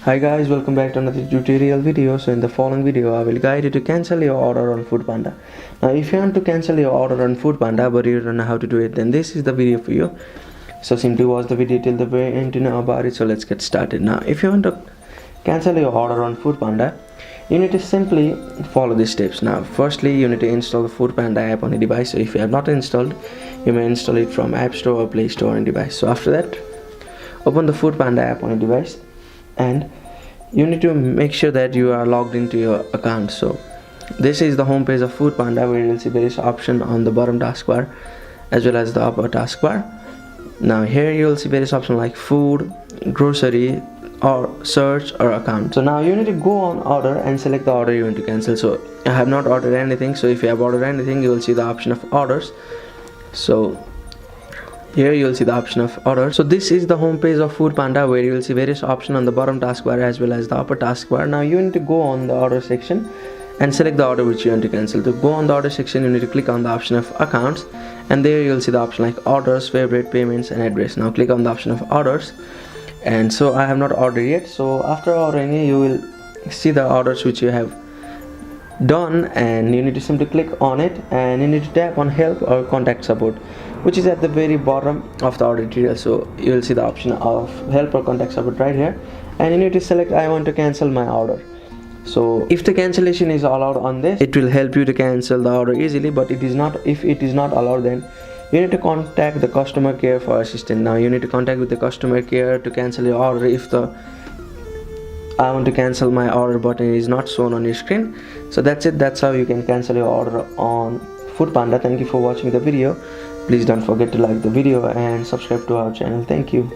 Hi guys, welcome back to another tutorial video. So in the following video I will guide you to cancel your order on Foodpanda. Now if you want to cancel your order on Foodpanda but you don't know how to do it, then this is the video for you. So simply watch the video till the very end to know about it. So let's get started. Now if you want to cancel your order on Foodpanda, you need to simply follow these steps. Now firstly, you need to install the Foodpanda app on your device. So if you have not installed, you may install it from App Store or Play Store on your device. So after that, open the Foodpanda app on your device and you need to make sure that you are logged into your account. So this is the home page of Foodpanda, where you will see various options on the bottom taskbar as well as the upper taskbar. Now here you will see various options like food, grocery, or search or account. So now you need to go on order and select the order you want to cancel. So I have not ordered anything, so if you have ordered anything, you will see the option of orders. So here you will see the option of order. So this is the home page of Foodpanda, where you will see various options on the bottom taskbar as well as the upper taskbar. Now you need to go on the order section and select the order which you want to cancel. To go on the order section, you need to click on the option of accounts, and there you will see the option like orders, favorite, payments and address. Now click on the option of orders, and so I have not ordered yet. So after ordering it, you will see the orders which you have done, and you need to simply click on it and you need to tap on help or contact support, which is at the very bottom of the order detail. So you will see the option of help or contact support right here, and you need to select I want to cancel my order. So if the cancellation is allowed on this, it will help you to cancel the order easily, but it is not. If it is not allowed, then you need to contact the customer care for assistance. Now you need to contact with the customer care to cancel your order if the I want to cancel my order button is not shown on your screen. So that's it. That's how you can cancel your order on Foodpanda. Thank you for watching the video. Please don't forget to like the video and subscribe to our channel. Thank you.